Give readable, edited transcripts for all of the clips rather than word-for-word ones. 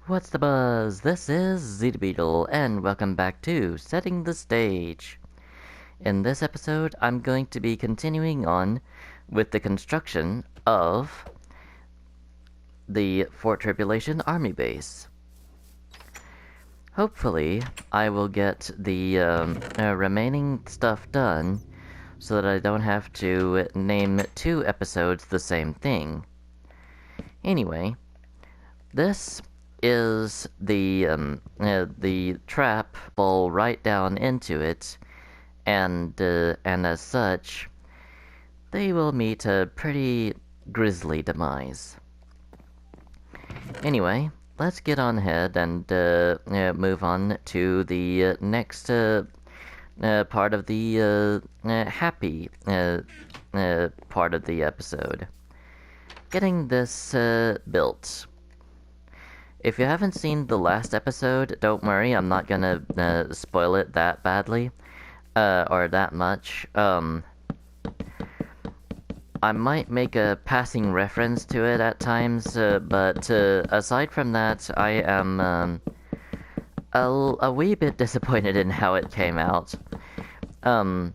What's the buzz? This is Zeta Beetle, and welcome back to Setting the Stage. In this episode, I'm going to be continuing on with the construction of the Fort Tribulation Army Base. Hopefully, I will get the remaining stuff done so that I don't have to name two episodes the same thing. Anyway, this is the trap fall right down into it, and as such, they will meet a pretty grisly demise. Anyway, let's get on ahead and move on to the next part of the happy part of the episode. Getting this built. If you haven't seen the last episode, don't worry, I'm not gonna spoil it that badly, or that much. I might make a passing reference to it at times, but aside from that, I am a wee bit disappointed in how it came out. And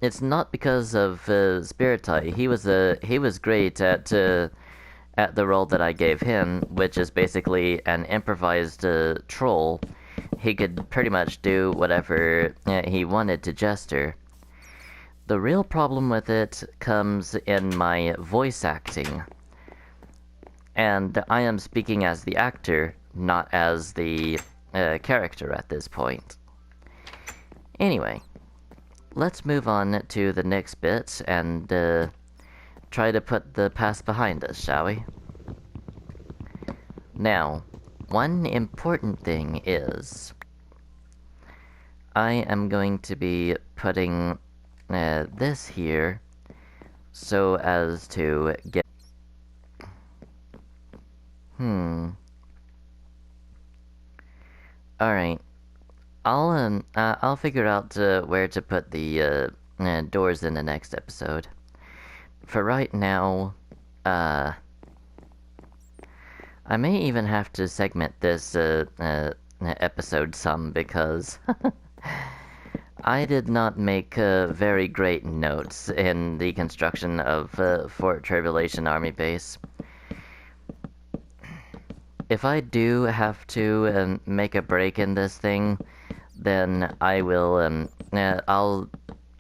it's not because of Spiritai. He was great at the role that I gave him, which is basically an improvised troll. He could pretty much do whatever he wanted to Jester. The real problem with it comes in my voice acting. And I am speaking as the actor, not as the character at this point. Anyway, let's move on to the next bit and try to put the past behind us, shall we? Now, one important thing is I am going to be putting this here so as to get... Alright. I'll figure out where to put the doors in the next episode. For right now, I may even have to segment this episode some because I did not make very great notes in the construction of Fort Tribulation Army Base. If I do have to make a break in this thing, then I will, I'll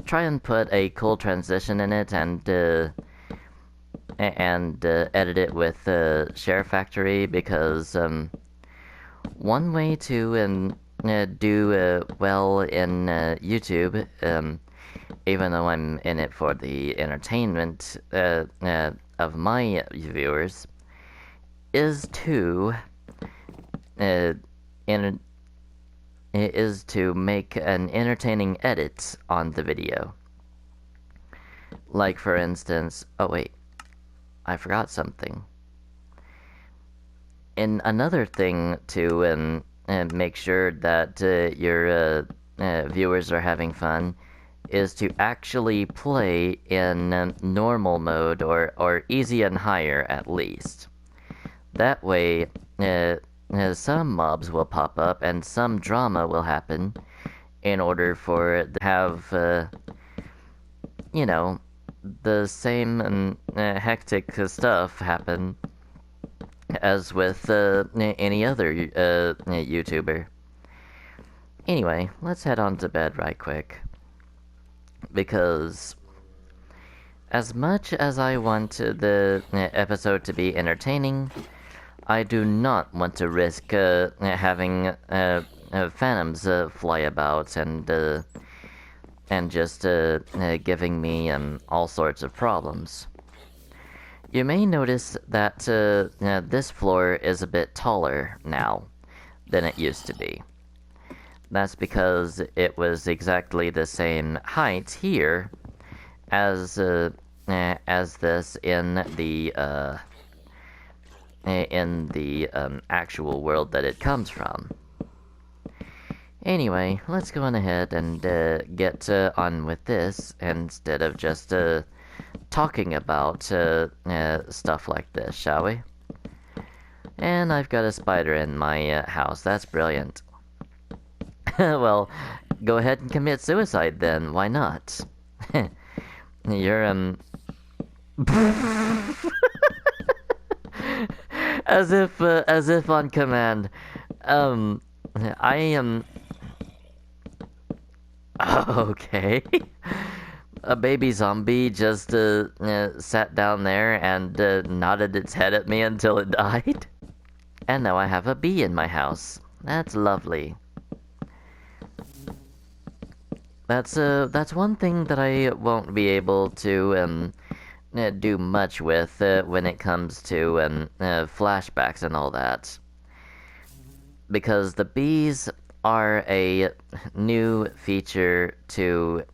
try and put a cool transition in it and edit it with Share Factory, because one way to do well in YouTube, even though I'm in it for the entertainment of my viewers, is to make an entertaining edit on the video. Like, for instance, oh wait, I forgot something. And another thing to make sure that your viewers are having fun is to actually play in normal mode, or easy and higher at least. That way, some mobs will pop up and some drama will happen in order for it to have, you know, the same hectic stuff happen as with any other YouTuber. Anyway, let's head on to bed right quick. Because as much as I want the episode to be entertaining, I do not want to risk having phantoms fly about and just giving me all sorts of problems. You may notice that this floor is a bit taller now than it used to be. That's because it was exactly the same height here as this in the actual world that it comes from. Anyway, let's go on ahead and get on with this instead of just talking about stuff like this, shall we? And I've got a spider in my house. That's brilliant. Well, go ahead and commit suicide then. Why not? You're, as if on command. I am... Okay. A baby zombie just, sat down there and, nodded its head at me until it died. And now I have a bee in my house. That's lovely. That's one thing that I won't be able to, do much with, when it comes to, flashbacks and all that. Because the bees are a new feature to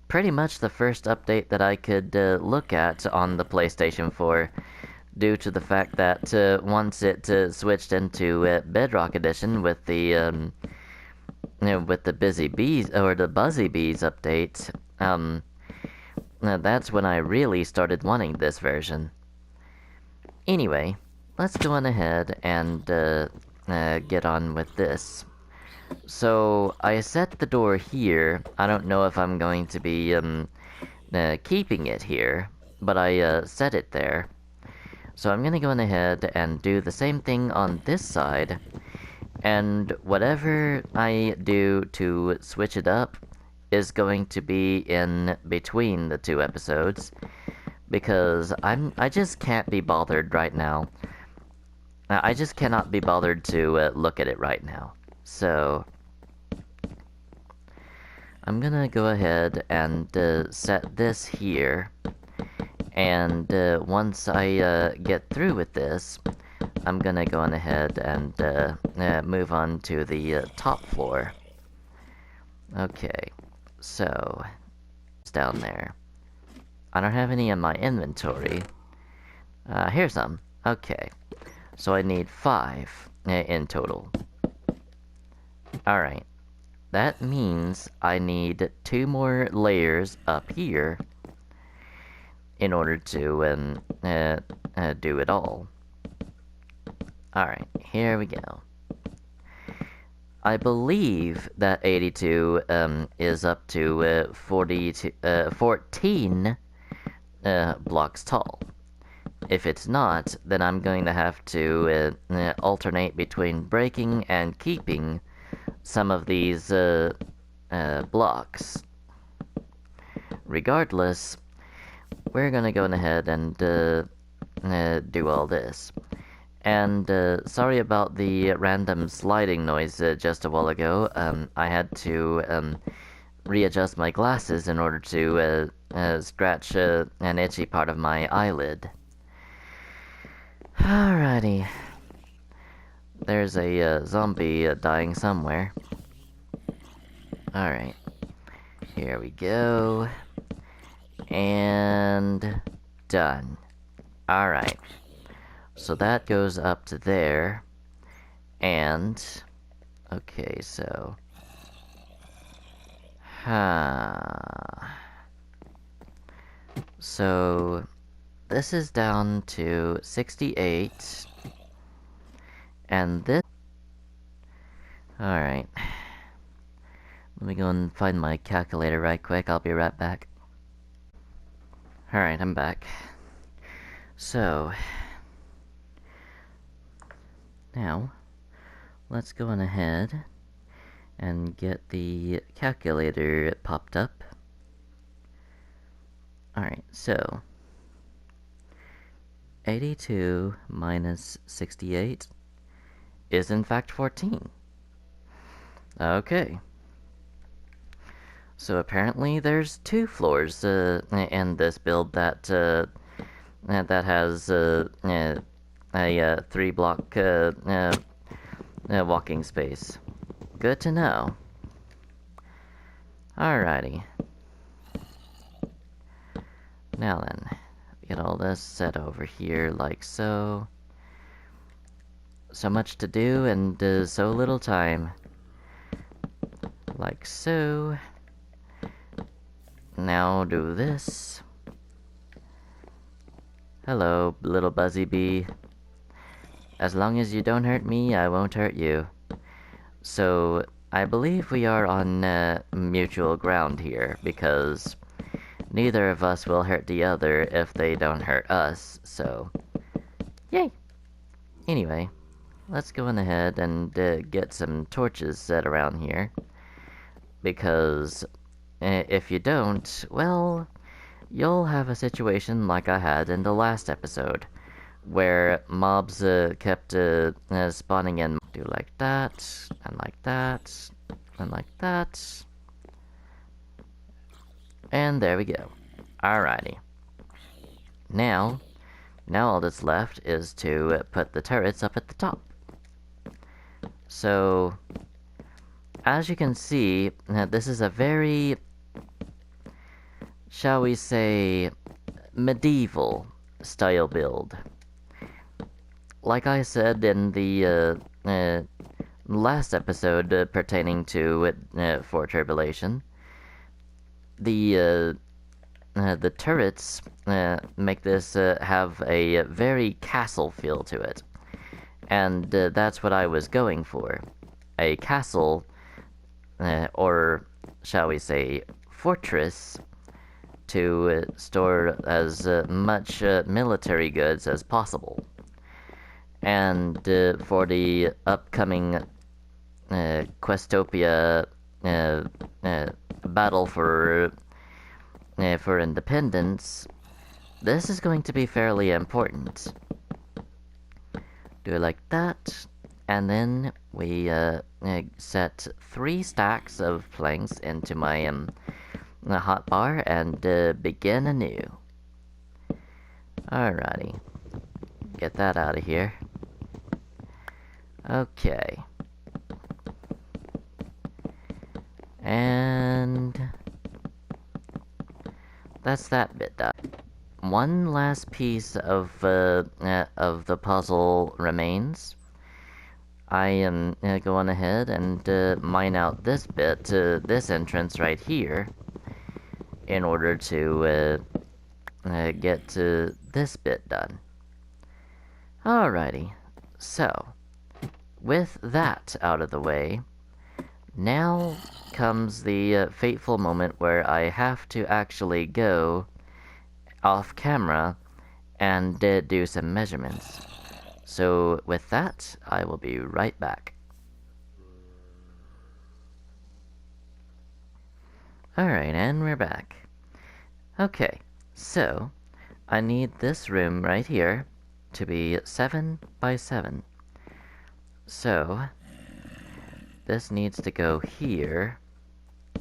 pretty much the first update that I could, look at on the PlayStation 4. Due to the fact that once it switched into Bedrock Edition with the with the Busy Bees or the Buzzy Bees update, that's when I really started wanting this version. Anyway, let's go on ahead and get on with this. So I set the door here. I don't know if I'm going to be keeping it here, but I set it there. So I'm gonna go on ahead and do the same thing on this side, and whatever I do to switch it up is going to be in between the two episodes, because I just can't be bothered right now. I just cannot be bothered to look at it right now. So I'm gonna go ahead and set this here. And once I get through with this, I'm gonna go on ahead and move on to the top floor. Okay, so it's down there. I don't have any in my inventory. Here's some. Okay, so I need 5 in total. Alright, that means I need 2 more layers up here in order to do it all. Alright, here we go. I believe that 82 is up to 14 blocks tall. If it's not, then I'm going to have to alternate between breaking and keeping some of these blocks. Regardless, we're gonna go ahead and do all this. And sorry about the random sliding noise just a while ago. I had to readjust my glasses in order to scratch an itchy part of my eyelid. Alrighty. There's a zombie dying somewhere. Alright. Here we go. And done. Alright. So that goes up to there. And okay, so so this is down to 68. And this... Alright. Let me go and find my calculator right quick. I'll be right back. Alright, I'm back. So, now, let's go on ahead and get the calculator popped up. Alright, so 82 minus 68 is in fact 14. Okay. So apparently there's 2 floors in this build that has a 3-block walking space. Good to know. Alrighty. Now then, get all this set over here like so. So much to do and so little time. Like so. Now do this. Hello, little Buzzy Bee. As long as you don't hurt me, I won't hurt you. So, I believe we are on mutual ground here, because neither of us will hurt the other if they don't hurt us, so... Yay! Anyway, let's go on ahead and get some torches set around here. Because if you don't, well, you'll have a situation like I had in the last episode, where mobs kept spawning in. Do like that, and like that, and like that. And there we go. Alrighty. Now all that's left is to put the turrets up at the top. So, as you can see, this is a very, shall we say, medieval style build. Like I said in the last episode pertaining to for Tribulation, the turrets make this have a very castle feel to it. And that's what I was going for. A castle, or shall we say, fortress, to store as much military goods as possible. And for the upcoming Questopia battle for independence, this is going to be fairly important. Do it like that, and then we set 3 stacks of planks into my hotbar and begin anew. Alrighty, get that out of here. Okay. And that's that bit done. One last piece of the puzzle remains. I am go on ahead and mine out this bit, this entrance right here, in order to get this bit done. Alrighty, so with that out of the way, now comes the fateful moment where I have to actually go off camera and do some measurements. So with that, I will be right back. Alright, and we're back. Okay, so I need this room right here to be 7 by 7. So this needs to go here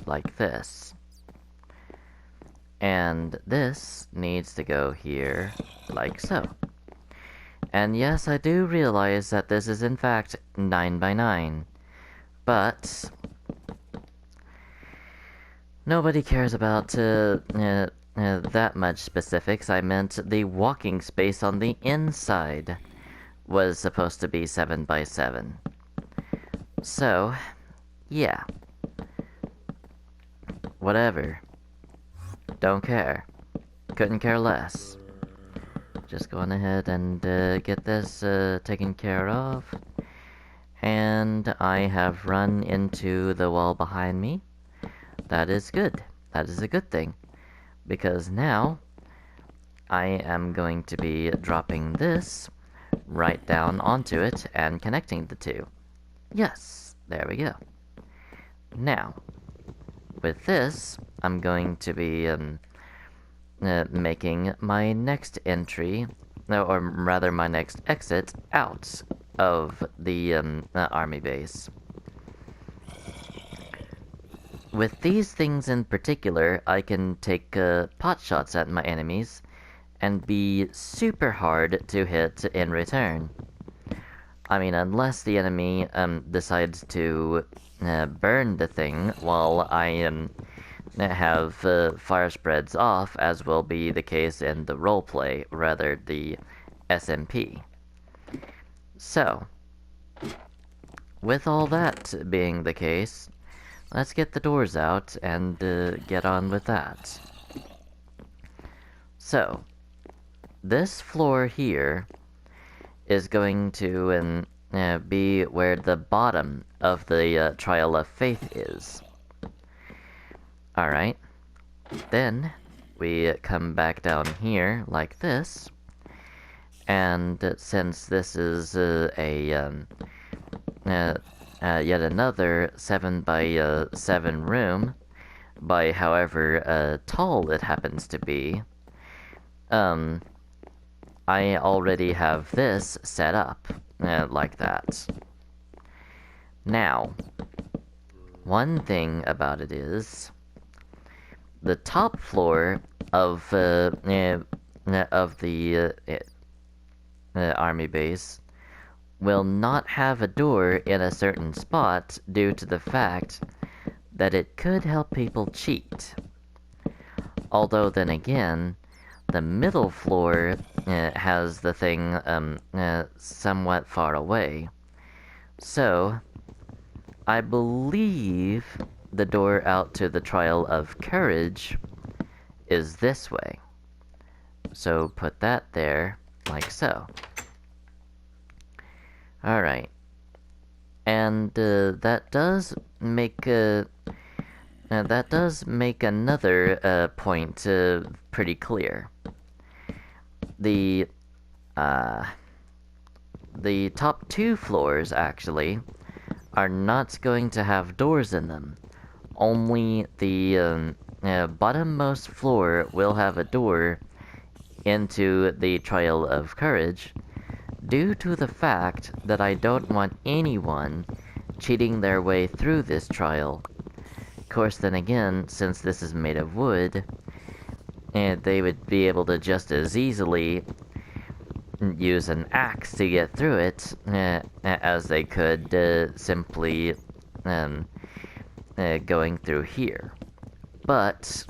like this. And this needs to go here like so. And yes, I do realize that this is in fact 9 by 9, but nobody cares about that much specifics. I meant the walking space on the inside was supposed to be 7 by 7. So, yeah. Whatever. Don't care. Couldn't care less. Just go on ahead and get this taken care of. And I have run into the wall behind me. That is good. That is a good thing. Because now, I am going to be dropping this right down onto it and connecting the two. Yes, there we go. Now, with this, I'm going to be making my next entry, or rather my next exit out of the army base. With these things in particular, I can take pot shots at my enemies and be super hard to hit in return. I mean, unless the enemy decides to burn the thing while I have fire spreads off, as will be the case in the roleplay, rather the SMP. So, with all that being the case, let's get the doors out and get on with that. So, this floor here is going to be where the bottom of the Trial of Faith is. Alright. Then we come back down here like this. And since this is yet another 7 by 7 room, by however tall it happens to be, I already have this set up like that. Now, one thing about it is, the top floor of the army base will not have a door in a certain spot due to the fact that it could help people cheat. Although then again, the middle floor has the thing somewhat far away. So, I believe the door out to the Trial of Courage is this way. So put that there, like so. Alright. And that does make another point pretty clear. The top 2 floors, actually, are not going to have doors in them. Only the bottommost floor will have a door into the Trial of Courage, due to the fact that I don't want anyone cheating their way through this trial. Of course, then again, since this is made of wood, they would be able to just as easily use an axe to get through it as they could simply going through here. But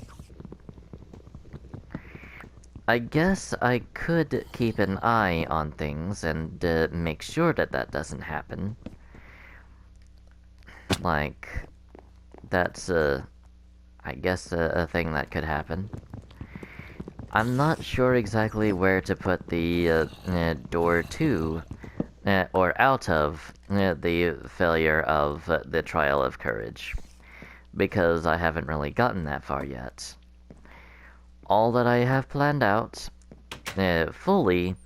I guess I could keep an eye on things and make sure that that doesn't happen. Like, that's I guess a thing that could happen. I'm not sure exactly where to put the door to, or out of, the failure of the Trial of Courage, because I haven't really gotten that far yet. All that I have planned out, fully,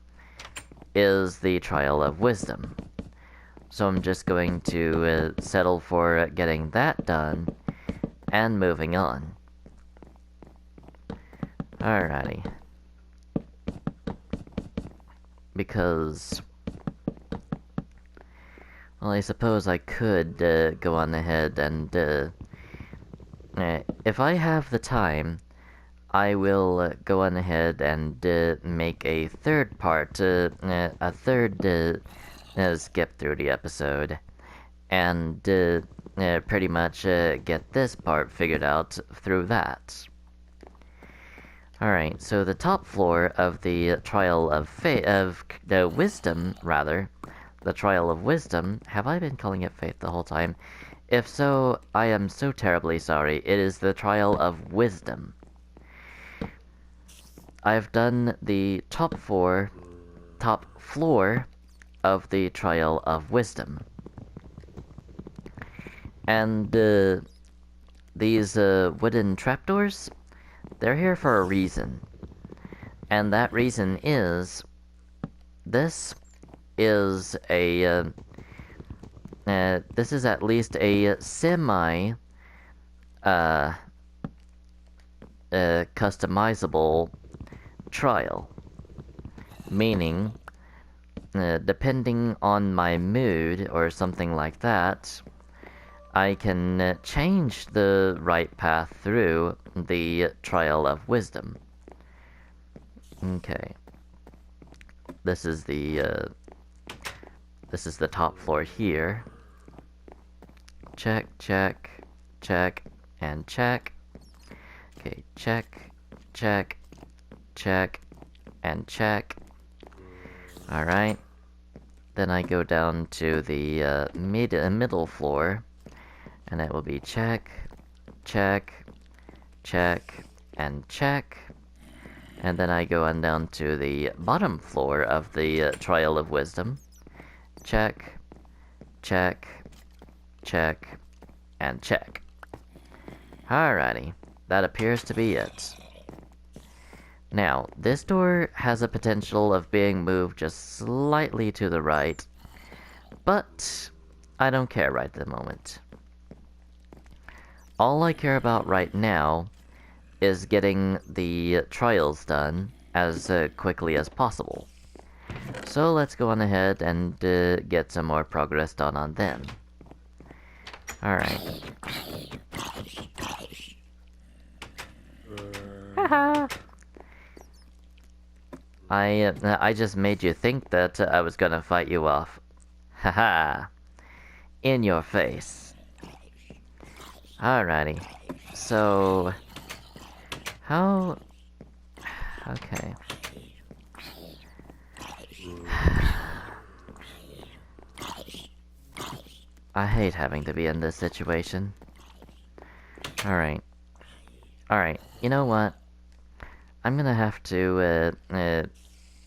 is the Trial of Wisdom. So I'm just going to settle for getting that done, and moving on. Alrighty. Because, well, I suppose I could go on ahead and, if I have the time, I will go on ahead and make a third part, a third skip through the episode, and pretty much get this part figured out through that. Alright, so the top floor of the Trial of Wisdom, rather, the Trial of Wisdom, have I been calling it Faith the whole time? If so, I am so terribly sorry. It is the Trial of Wisdom. I've done the top floor of the Trial of Wisdom. And these wooden trapdoors, they're here for a reason. And that reason is, this is a this is at least a semi customizable trial, meaning depending on my mood or something like that, I can change the right path through the Trial of Wisdom. Okay. This is the top floor here. Check, check, check, and check. Okay, check, check, check, and check. Alright. Then I go down to the middle floor, and it will be check, check, check, and check. And then I go on down to the bottom floor of the Trial of Wisdom. Check, check, check, and check. Alrighty, that appears to be it. Now, this door has a potential of being moved just slightly to the right, but I don't care right at the moment. All I care about right now is getting the trials done as quickly as possible. So let's go on ahead and get some more progress done on them. Alright. Haha! I just made you think that I was gonna fight you off. Haha! In your face. Alrighty. So... how... okay. I hate having to be in this situation. Alright. Alright, you know what? I'm gonna have to,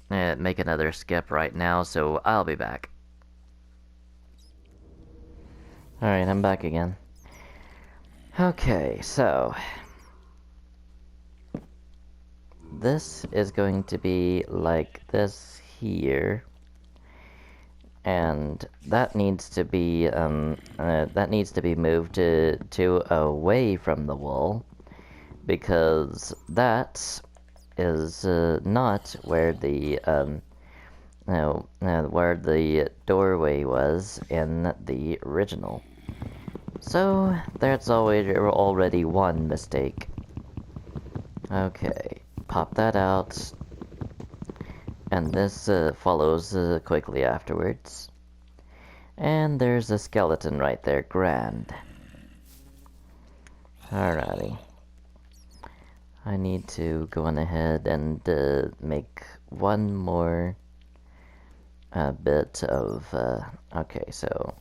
make another skip right now, so I'll be back. Alright, I'm back again. Okay, so... this is going to be like this here. And that needs to be moved to away from the wall, because that is not where the where the doorway was in the original. So there's already one mistake. Okay, pop that out. And this follows quickly afterwards. And there's a skeleton right there, grand. Alrighty. I need to go on ahead and make one more bit of... okay, so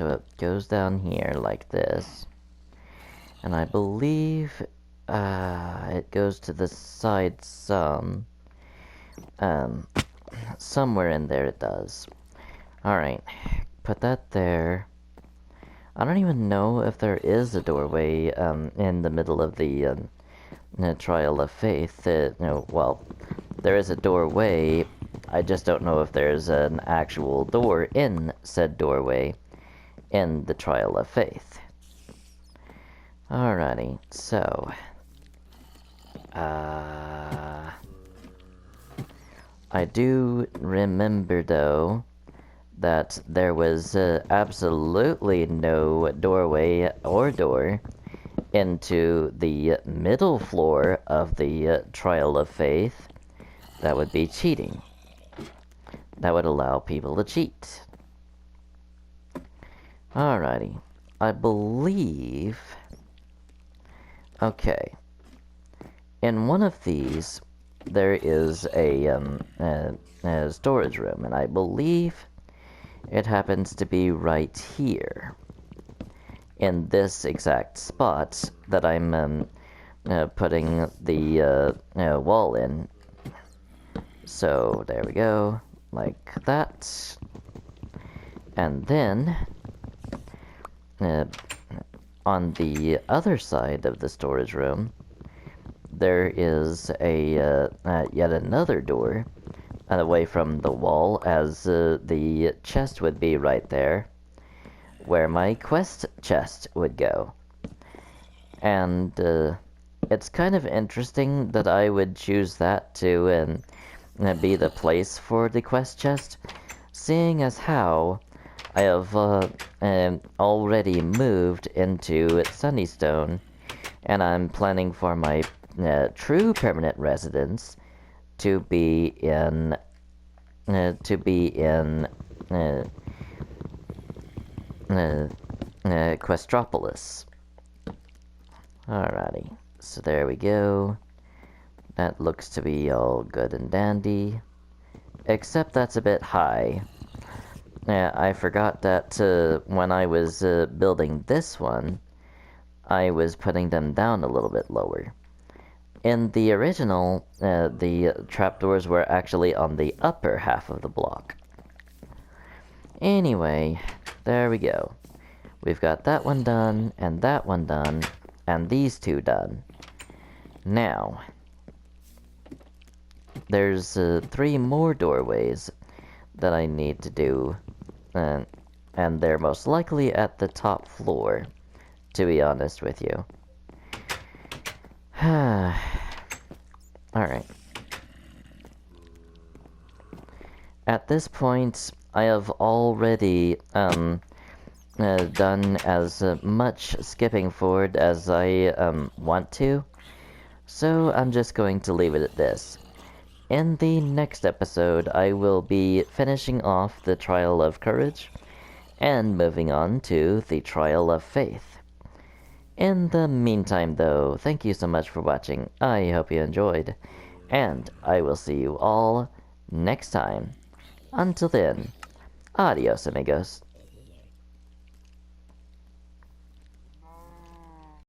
it goes down here like this. And I believe... it goes to the side some. Somewhere in there it does. Alright, put that there. I don't even know if there is a doorway in the middle of the Trial of Faith. Well, there is a doorway. I just don't know if there's an actual door in said doorway in the Trial of Faith. Alrighty, so... I do remember, though, that there was absolutely no doorway or door into the middle floor of the Trial of Faith. That would be cheating. That would allow people to cheat. Alrighty. I believe... okay. In one of these, there is a storage room, and I believe it happens to be right here, in this exact spot that I'm putting the wall in. So there we go, like that. And then on the other side of the storage room, there is a yet another door away from the wall, as the chest would be right there, where my quest chest would go. And it's kind of interesting that I would choose that to be the place for the quest chest, seeing as how I have already moved into Sunnystone, and I'm planning for my true permanent residence to be in Questropolis. Alrighty, so there we go. That looks to be all good and dandy, except that's a bit high. I forgot that when I was building this one, I was putting them down a little bit lower. In the original, the trapdoors were actually on the upper half of the block. Anyway, there we go. We've got that one done, and that one done, and these two done. Now, there's 3 more doorways that I need to do, and they're most likely at the top floor, to be honest with you. Alright. At this point, I have already done as much skipping forward as I want to, so I'm just going to leave it at this. In the next episode, I will be finishing off the Trial of Courage and moving on to the Trial of Faith. In the meantime, though, thank you so much for watching. I hope you enjoyed, and I will see you all next time. Until then, adios, amigos.